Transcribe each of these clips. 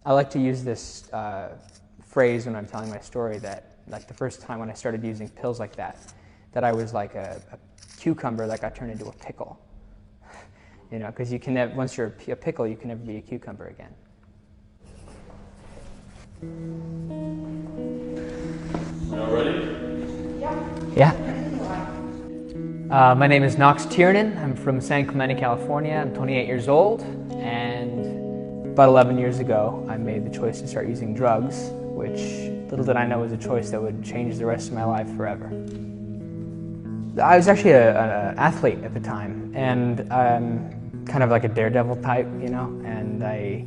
I like to use this phrase when I'm telling my story that, like, the first time when I started using pills like that I was like a cucumber that got turned into a pickle. You know, because you can never, once you're a pickle, you can never be a cucumber again. We all ready? Yeah. My name is Knox. I'm from San Clemente, California. I'm 28 years old, and about 11 years ago, I made the choice to start using drugs, which little did I know was a choice that would change the rest of my life forever. I was actually an athlete at the time, and kind of like a daredevil type, you know, and I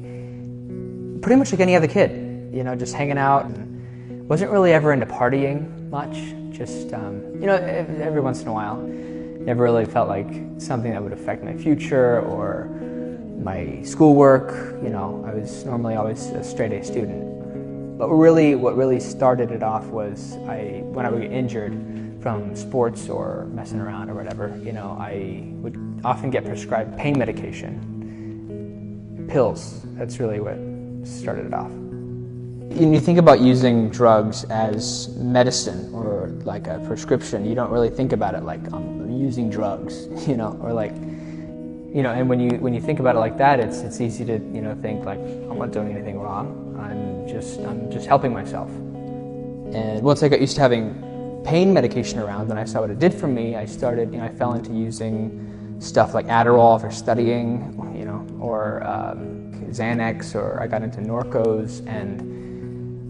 pretty much like any other kid, you know, just hanging out, and wasn't really ever into partying much, just, you know, every once in a while. Never really felt like something that would affect my future or my schoolwork, you know. I was normally always a straight A student. But what really started it off was when I would get injured from sports or messing around or whatever, you know, I would often get prescribed pain medication, pills. That's really what started it off. When you think about using drugs as medicine or like a prescription, you don't really think about it like I'm using drugs, you know, or like, you know, and when you think about it like that, it's easy to, you know, think like I'm not doing anything wrong. I'm just helping myself. And once I got used to having pain medication around and I saw what it did for me, I started, you know, I fell into using stuff like Adderall for studying, you know, or Xanax, or I got into Norcos, and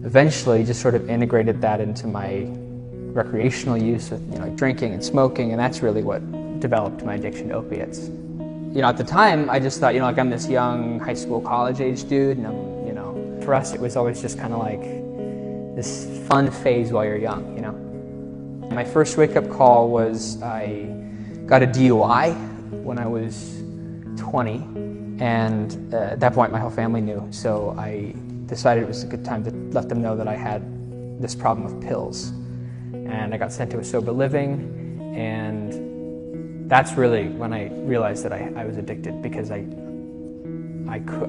eventually just sort of integrated that into my recreational use with, you know, like drinking and smoking, and that's really what developed my addiction to opiates. You know, at the time, I just thought, you know, like I'm this young high school, college-age dude, and I'm, you know, for us it was always just kind of like this fun phase while you're young, you know. My first wake-up call was I got a DUI when I was 20, and at that point my whole family knew, so I decided it was a good time to let them know that I had this problem with pills. And I got sent to a sober living, and that's really when I realized that I was addicted, because I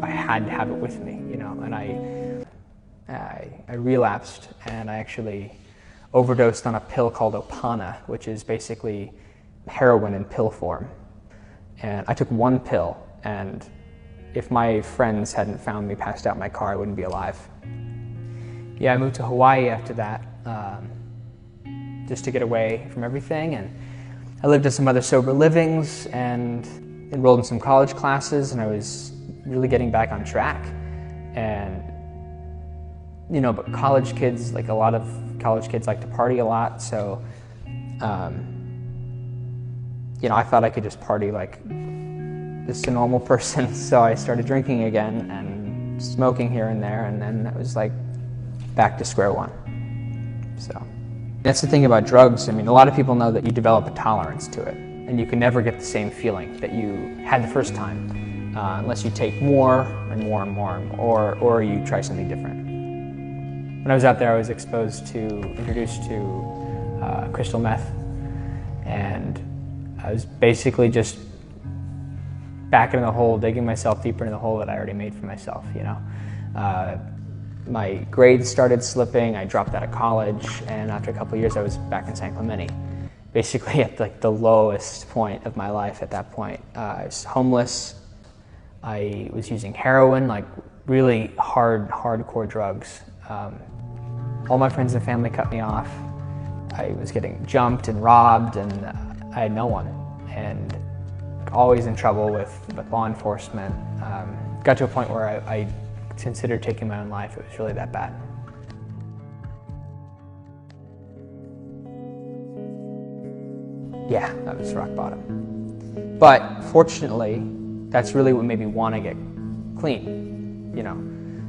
had to have it with me, you know, and I relapsed, and I actually overdosed on a pill called Opana, which is basically heroin in pill form. And I took one pill, and if my friends hadn't found me passed out in my car, I wouldn't be alive. Yeah, I moved to Hawaii after that, just to get away from everything, and I lived in some other sober livings and enrolled in some college classes, and I was really getting back on track. And, you know, but college kids, like a lot of college kids, like to party a lot, so, you know, I thought I could just party like just a normal person, so I started drinking again and smoking here and there, and then it was like back to square one. So that's the thing about drugs. I mean, a lot of people know that you develop a tolerance to it, and you can never get the same feeling that you had the first time unless you take more and more and more, or you try something different. When I was out there, I was introduced to crystal meth, and I was basically just back in the hole, digging myself deeper into the hole that I already made for myself, you know. My grades started slipping, I dropped out of college, and after a couple of years I was back in San Clemente. Basically at like the lowest point of my life at that point. I was homeless, I was using heroin, like really hardcore drugs. All my friends and family cut me off. I was getting jumped and robbed, and I had no one. And always in trouble with law enforcement. Got to a point where I considered taking my own life. It was really that bad. Yeah, that was rock bottom. But fortunately, that's really what made me want to get clean, you know.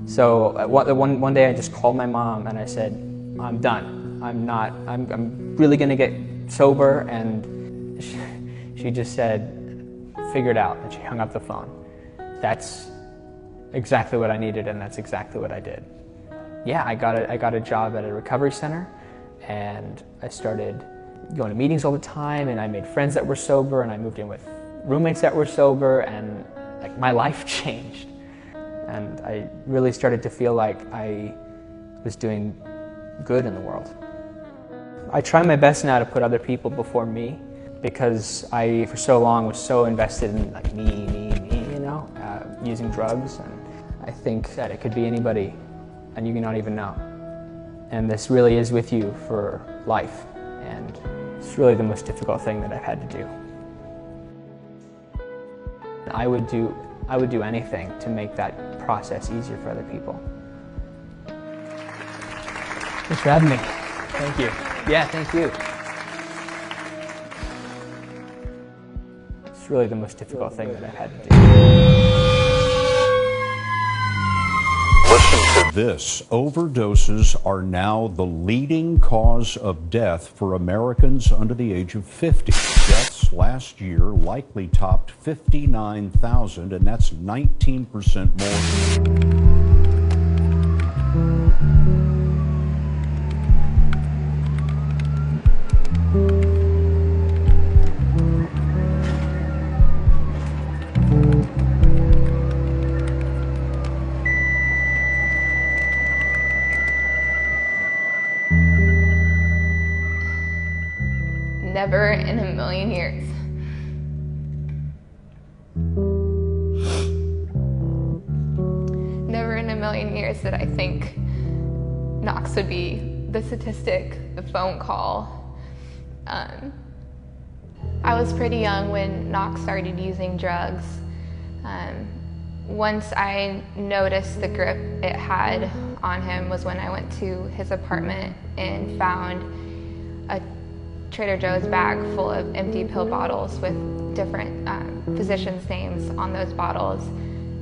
So one day I just called my mom and I said, I'm done. I'm really gonna get sober, and she just said, figure it out, and she hung up the phone. That's exactly what I needed, and that's exactly what I did. Yeah, I got a job at a recovery center, and I started going to meetings all the time, and I made friends that were sober, and I moved in with roommates that were sober, and like my life changed. and I really started to feel like I was doing good in the world. I try my best now to put other people before me, because I, for so long, was so invested in like me, you know, using drugs, and I think that it could be anybody, and you not even know. And this really is with you for life, and it's really the most difficult thing that I've had to do. I would do anything to make that process easier for other people. Thanks for having me. Thank you. Yeah, thank you. It's really the most difficult thing that I've had to do. Listen to this. Overdoses are now the leading cause of death for Americans under the age of 50. Deaths last year likely topped 59,000, and that's 19% more. Never in a million years. Never in a million years did I think Knox would be the statistic, the phone call. I was pretty young when Knox started using drugs. Once I noticed the grip it had on him was when I went to his apartment and found a Trader Joe's bag full of empty pill bottles with different physicians' names on those bottles.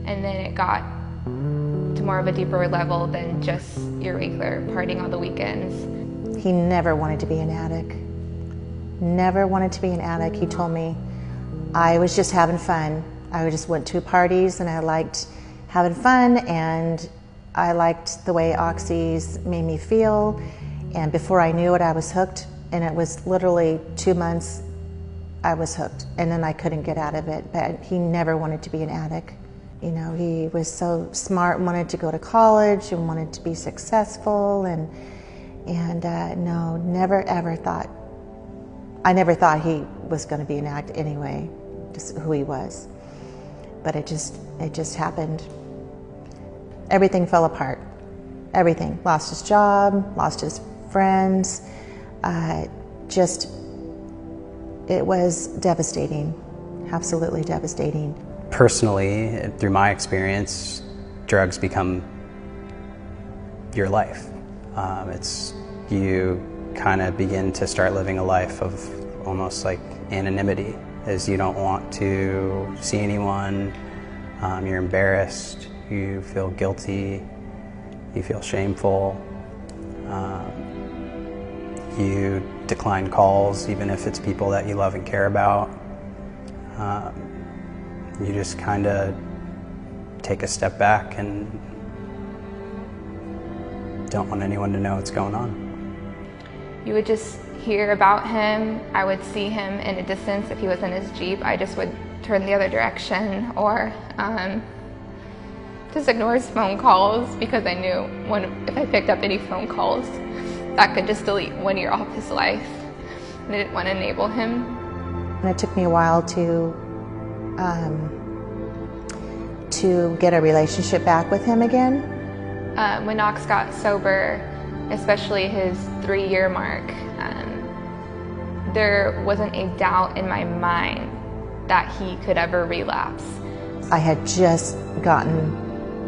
And then it got to more of a deeper level than just your regular partying on the weekends. He never wanted to be an addict. Never wanted to be an addict. He told me I was just having fun. I just went to parties and I liked having fun, and I liked the way oxys made me feel. And before I knew it, I was hooked. And it was literally 2 months I was hooked, and then I couldn't get out of it. But he never wanted to be an addict. You know, he was so smart, wanted to go to college and wanted to be successful, and no, never ever thought, I never thought he was going to be an addict anyway, just who he was. But it just happened. Everything fell apart. Everything. Lost his job, lost his friends. It was devastating, absolutely devastating. Personally, through my experience, drugs become your life. You kind of begin to start living a life of almost like anonymity, as you don't want to see anyone, you're embarrassed, you feel guilty, you feel shameful. You decline calls, even if it's people that you love and care about. You just kind of take a step back and don't want anyone to know what's going on. You would just hear about him. I would see him in a distance. If he was in his Jeep, I just would turn the other direction, or just ignore his phone calls, because I knew if I picked up any phone calls, that could just delete 1 year off his life, and I didn't want to enable him. And it took me a while to get a relationship back with him again. When Knox got sober, especially his 3-year mark, there wasn't a doubt in my mind that he could ever relapse. I had just gotten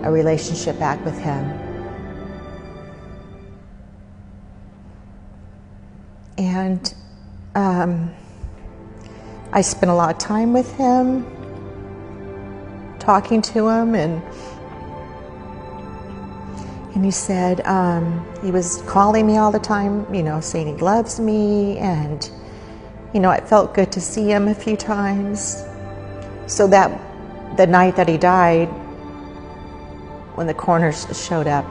a relationship back with him. And I spent a lot of time with him, talking to him, and he said, he was calling me all the time, you know, saying he loves me, and, you know, it felt good to see him a few times. So that the night that he died, when the coroners showed up,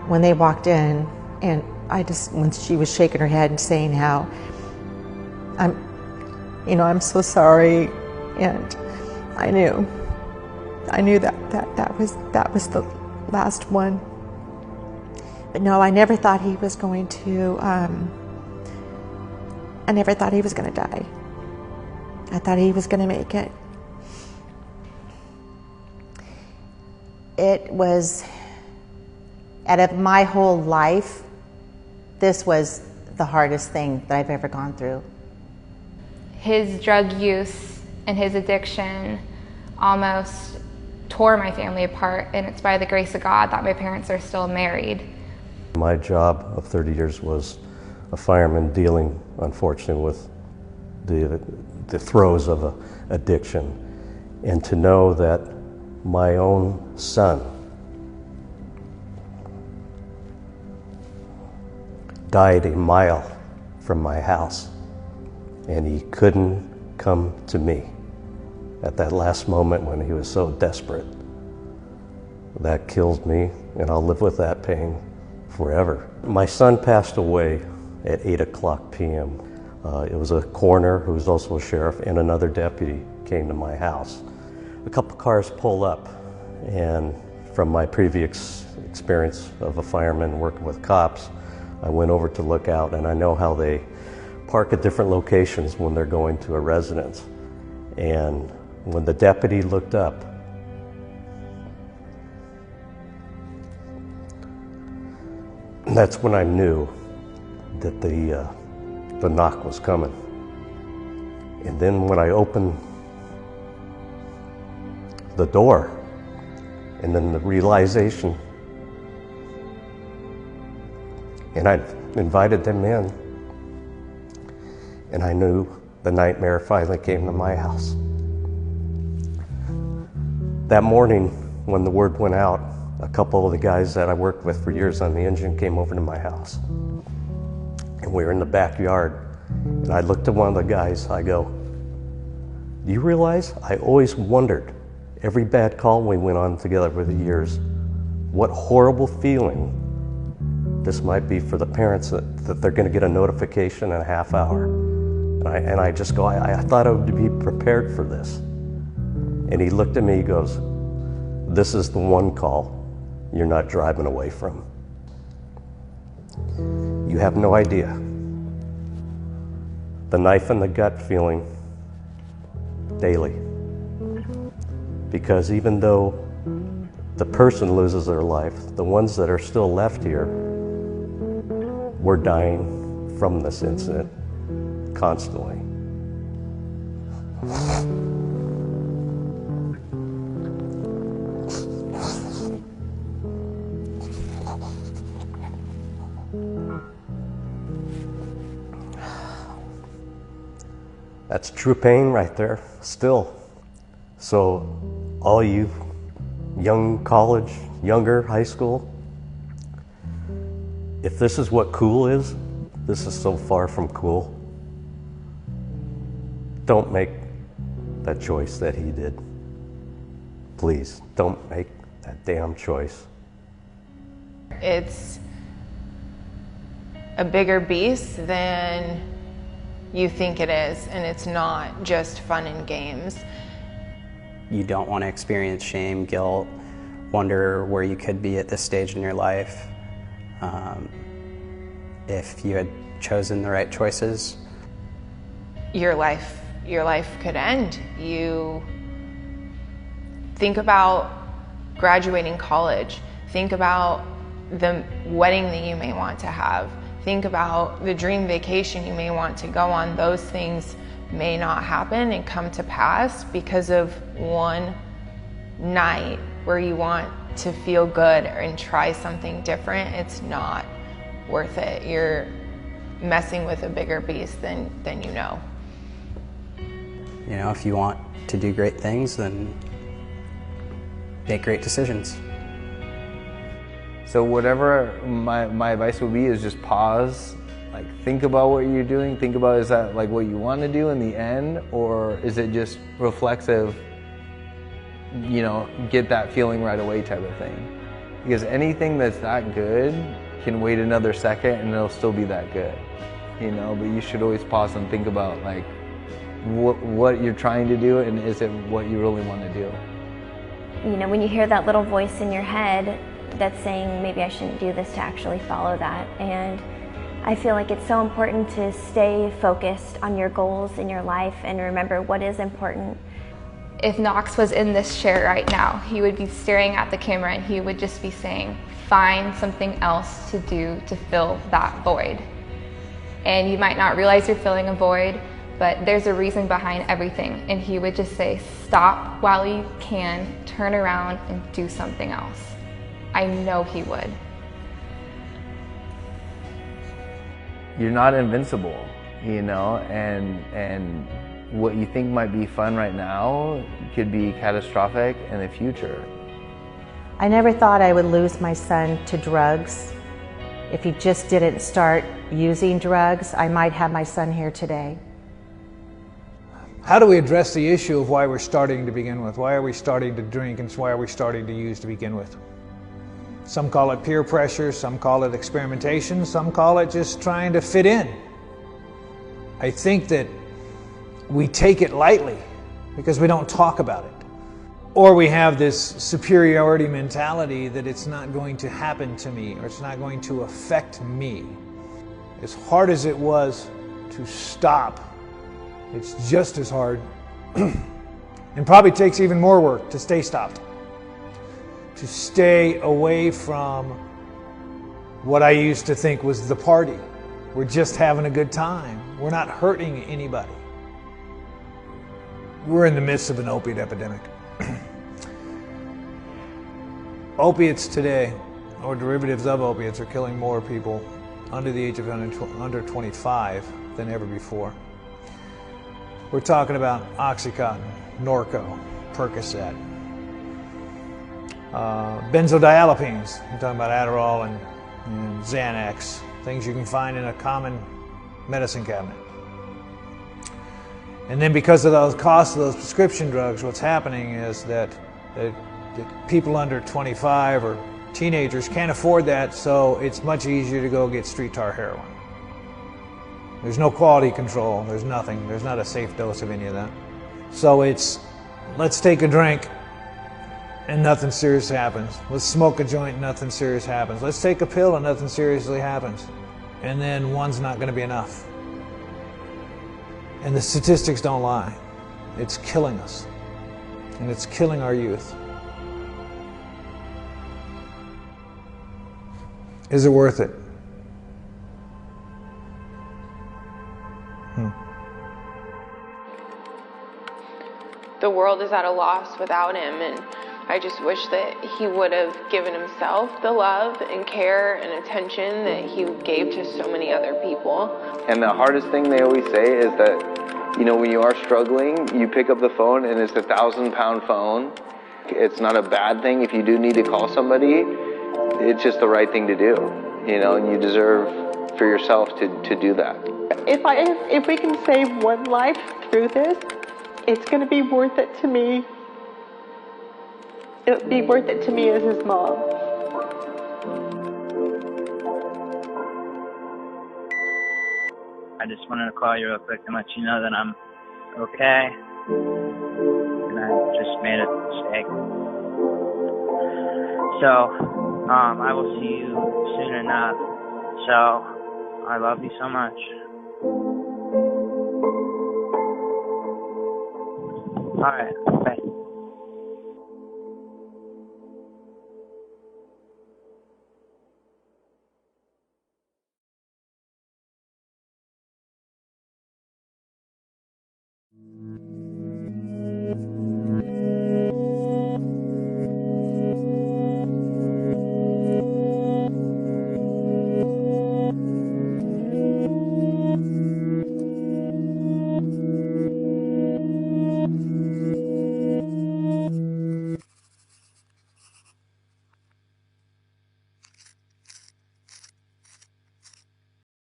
when they walked in, and when she was shaking her head and saying how, I'm so sorry, and I knew I knew that was the last one. But no, I never thought he was going to, I never thought he was going to die. I thought he was going to make it. It was, out of my whole life, this was the hardest thing that I've ever gone through. His drug use and his addiction almost tore my family apart, and it's by the grace of God that my parents are still married. My job of 30 years was a fireman dealing, unfortunately, with the throes of addiction. And to know that my own son died a mile from my house, and he couldn't come to me at that last moment when he was so desperate. That kills me, and I'll live with that pain forever. My son passed away at 8:00 p.m. It was a coroner who was also a sheriff and another deputy came to my house. A couple cars pulled up, and from my previous experience of a fireman working with cops, I went over to look out, and I know how they park at different locations when they're going to a residence. And when the deputy looked up, that's when I knew that the knock was coming. And then when I opened the door, and then the realization, and I invited them in, and I knew the nightmare finally came to my house. That morning, when the word went out, a couple of the guys that I worked with for years on the engine came over to my house. And we were in the backyard, and I looked at one of the guys, I go, "Do you realize I always wondered, every bad call we went on together over the years, what horrible feeling this might be for the parents that they're gonna get a notification in a half hour." And I just go, I thought I would be prepared for this. And he looked at me, he goes, "This is the one call you're not driving away from. You have no idea the knife in the gut feeling daily. Because even though the person loses their life, the ones that are still left here, we're dying from this incident constantly." That's true pain right there, still. So all you young college, younger high school, if this is what cool is, this is so far from cool. Don't make that choice that he did. Please, don't make that damn choice. It's a bigger beast than you think it is, and it's not just fun and games. You don't want to experience shame, guilt, wonder where you could be at this stage in your life. If you had chosen the right choices, Your life could end. You think about graduating college. Think about the wedding that you may want to have. Think about the dream vacation you may want to go on. Those things may not happen and come to pass because of one night where you want to feel good and try something different. It's not worth it. You're messing with a bigger beast than you know. you know, if you want to do great things, then make great decisions. So whatever my advice would be is just pause, like think about what you're doing, think about, is that like what you want to do in the end, or is it just reflexive, you know, get that feeling right away type of thing? Because anything that's that good can wait another second and it'll still be that good, you know, but you should always pause and think about like what you're trying to do, and is it what you really want to do. you know, when you hear that little voice in your head that's saying maybe I shouldn't do this, to actually follow that. And I feel like it's so important to stay focused on your goals in your life and remember what is important. If Knox was in this chair right now, he would be staring at the camera and he would just be saying, find something else to do to fill that void. And you might not realize you're filling a void, but there's a reason behind everything. And he would just say, stop while you can, turn around and do something else. I know he would. You're not invincible, you know, and what you think might be fun right now could be catastrophic in the future. I never thought I would lose my son to drugs. If he just didn't start using drugs, I might have my son here today. How do we address the issue of why we're starting to begin with? Why are we starting to drink and why are we starting to use to begin with? Some call it peer pressure, some call it experimentation, some call it just trying to fit in. I think that we take it lightly because we don't talk about it. Or we have this superiority mentality that it's not going to happen to me or it's not going to affect me. As hard as it was to stop, it's just as hard and probably takes even more work to stay stopped. To stay away from what I used to think was the party. We're just having a good time. We're not hurting anybody. We're in the midst of an opiate epidemic. Opiates today, or derivatives of opiates, are killing more people under the age of under 25 than ever before. We're talking about Oxycontin, Norco, Percocet, benzodiazepines. We're talking about Adderall and Xanax, things you can find in a common medicine cabinet. And then because of those costs of those prescription drugs, what's happening is that people under 25 or teenagers can't afford that, so it's much easier to go get street tar heroin. There's no quality control, there's nothing, there's not a safe dose of any of that. So it's, let's take a drink and nothing serious happens. Let's smoke a joint and nothing serious happens. Let's take a pill and nothing seriously happens. And then one's not going to be enough. And the statistics don't lie. It's killing us. And it's killing our youth. Is it worth it? The world is at a loss without him, and I just wish that he would have given himself the love and care and attention that he gave to so many other people. And the hardest thing they always say is that, you know, when you are struggling, you pick up the phone and it's a 1,000-pound phone. It's not a bad thing. If you do need to call somebody, it's just the right thing to do, you know, and you deserve for yourself to do that. If we can save one life through this, it's going to be worth it to me. It'll be worth it to me as his mom. I just wanted to call you real quick and let you know that I'm okay. And I just made a mistake. So, I will see you soon enough. So, I love you so much. All right, bye.